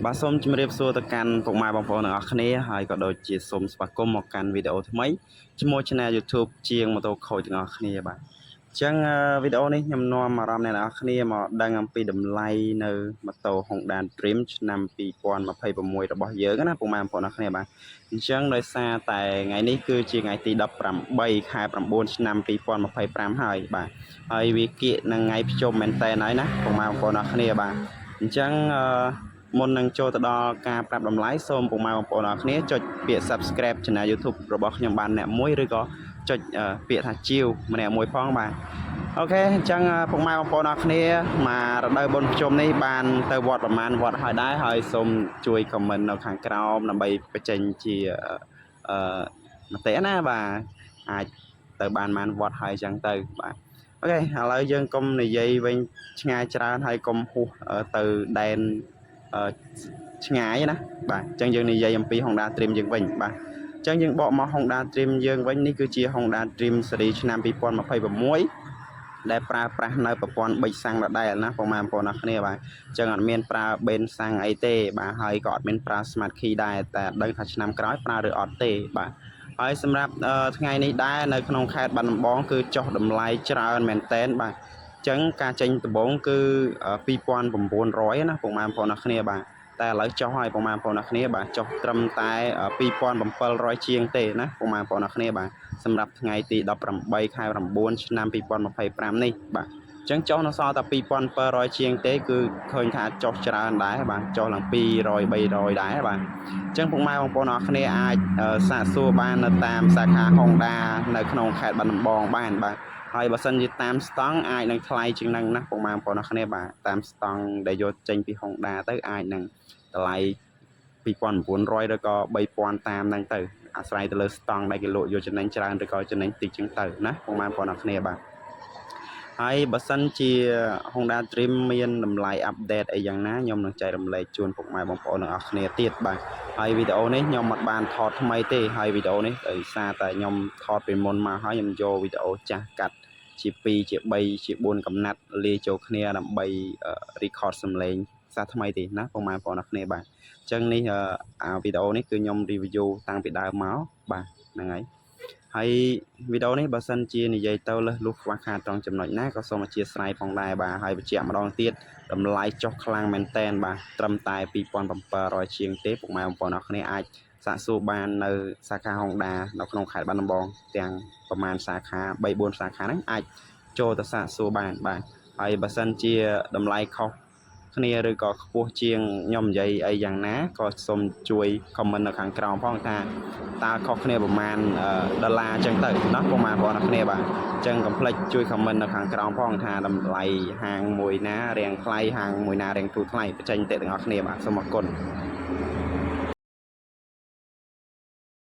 បាទសូមជម្រាបសួរទៅកាន់ពុកម៉ែបងប្អូនទាំងអស់គ្នាហើយក៏ដូចជាសូមស្វាគមន៍មកកាន់វីដេអូថ្មីជាមួយ Channel YouTube ជាងម៉ូតូខូចទាំងអស់គ្នាបាទអញ្ចឹងវីដេអូនេះខ្ញុំនាំអារម្មណ៍អ្នកនរគ្នាមកដឹងអំពីតម្លៃនៅម៉ូតូ Honda Dream ឆ្នាំ2026របស់យើងណាពុកម៉ែបងប្អូនទាំងអស់គ្នាបាទអញ្ចឹងដោយសារតែថ្ងៃនេះគឺជាថ្ងៃទី18ខែ9ឆ្នាំ2025ហើយបាទហើយវាគៀកនឹងថ្ងៃភ្ជុំមែនតើហើយណាពុកម៉ែបងប្អូនទាំងអស់គ្នាបាទអញ្ចឹងមុននឹងចូលទៅដល់ការប្រាប់តម្លៃសូមពុកម៉ែបងប្អូនអរគ្នាចុចពាក្យ Subscribe Channel YouTube របស់ខ្ញុំបានអ្នកមួយឬក៏ចុចពាក្យថាជាវម្នាក់មួយផងបាទអូខេអញ្ចឹងពុកម៉ែបងប្អូនអរគ្នាមករដូវបុណ្យភ្ជុំនេះបានទៅវត្តប្រមាណវត្តហើយដែរហើយសូមជួយ comment នៅខាងក្រោមដើម្បីបញ្ចេញជាមតិណាបាទអាចទៅបានវត្តហើយអញ្ចឹងទៅបាទអូខេឥឡូវយើងកុំនិយាយវិញឆ្ងាយច្រើនហើយកុំហួសទៅដែនឆ្ងាយណាបាទអញ្ចឹងយើងនិយាយអំពី Honda Dream យើងវិញបាទអញ្ចឹងយើងបកមក Honda Dream យើងវិញនេះគឺជា Honda Dream Series ឆ្នាំ2026ដែលប្រើប្រាស់នៅប្រព័ន្ធប៊ិចសាំងដដែលណាបងប្អូនអរគ្នាបាទអញ្ចឹងអត់មានប្រើបេនសាំងអីទេបាទហើយក៏អត់មានប្រើ Smart Key ដែរតែដឹងថាឆ្នាំក្រោយប្រើឬអត់ទេបាទហើយសម្រាប់ថ្ងៃនេះដែរនៅក្នុងខេត្តបាត់ដំបងគឺចុះតម្លៃច្រើនមែនតែនបាទចឹងការចេញដំបូងគឺ2900ណាពុកម៉ែបងប្អូនអរគ្នាបាទតែឥឡូវចុះហើយពុកម៉ែបងប្អូនអរគ្នាបាទចុះត្រឹមតែ2700ជាងទេណាពុកម៉ែបងប្អូនអរគ្នាបាទសម្រាប់ថ្ងៃទី18ខែ9ឆ្នាំ2025នេះបាទអញ្ចឹងចុះនៅសល់តែ2700ជាងទេគឺឃើញថាចុះច្រើនដែរបាទចុះឡើង200 300ដែរបាទអញ្ចឹងពុកម៉ែបងប្អូនអរគ្នាអាចសាកសួរបាននៅតាមសាខា Honda នៅក្នុងខេត្តបាត់ដំបងបានបាទហើយបើសិនជាតាមស្តង់អាចនឹងថ្លៃជាងនឹងណាពុកម៉ែបងប្អូនអរគ្នាបាទតាមស្តង់ដែលយកចេញពី Honda ទៅអាចនឹងតម្លៃ2900ឬក៏3000តាមហ្នឹងទៅអាស្រ័យទៅលើស្តង់ដែលគេលក់យកចំណេញច្រើនឬក៏ចំណេញតិចចឹងទៅណាពុកម៉ែបងប្អូនអរគ្នាបាទហើយបើសិនជា Honda Dream មានតម្លៃអាប់ដេតអីយ៉ាងណាខ្ញុំនឹងចែករំលែកជូនពុកម៉ែបងប្អូនទាំងអស់គ្នាទៀតបាទហើយវីដេអូនេះខ្ញុំមិនបានថតថ្មីទេហើយវីដេអូនេះដោយសារតែខ្ញុំថតពីមុនមកហើយខ្ញុំយកវីដេអូចាស់កាត់ជា2ជា3ជា4កំណាត់លាយចូលគ្នាដើម្បី record សំឡេងសាថ្មីទេណាពុកម៉ែបងប្អូនអរគ្នាបាទអញ្ចឹងនេះវីដេអូនេះគឺខ្ញុំ review តាំងពីដើមមកបាទហ្នឹងហើយវីដេអូនេះបើសិនជានិយាយទៅលើសលុះខ្វះខាតត្រង់ចំណុចណាក៏សូមអធិស្ឋានផងដែរបាទហើយបញ្ជាក់ម្ដងទៀតតម្លៃចុះខ្លាំងមែនតែនបាទត្រឹមតែ2700ជាងទេពុកម៉ែបងប្អូនអរគ្នាអាចសាកសួរបាននៅសាខា Honda នៅក្នុងខេត្តបាត់ដំបងទាំងប្រមាណសាខា3 4សាខាហ្នឹងអាចចូលទៅសាកសួរបានបាទហើយបើសិនជាតម្លៃខុសគ្នាឬក៏ខ្ពស់ជាងខ្ញុំនិយាយអីយ៉ាងណាក៏សូមជួយ comment នៅខាងក្រោមផងថាតើខុសគ្នាប្រមាណដុល្លារអញ្ចឹងទៅណាពុកម៉ែបងប្អូនអរគ្នាបាទអញ្ចឹងកុំភ្លេចជួយ comment នៅខាងក្រោមផងថាតម្លៃហាងមួយណារាំងថ្លៃហាងមួយណារាំងទូថ្លៃបញ្ចេញតែទាំងអស់គ្នាបាទសូមអរគុណ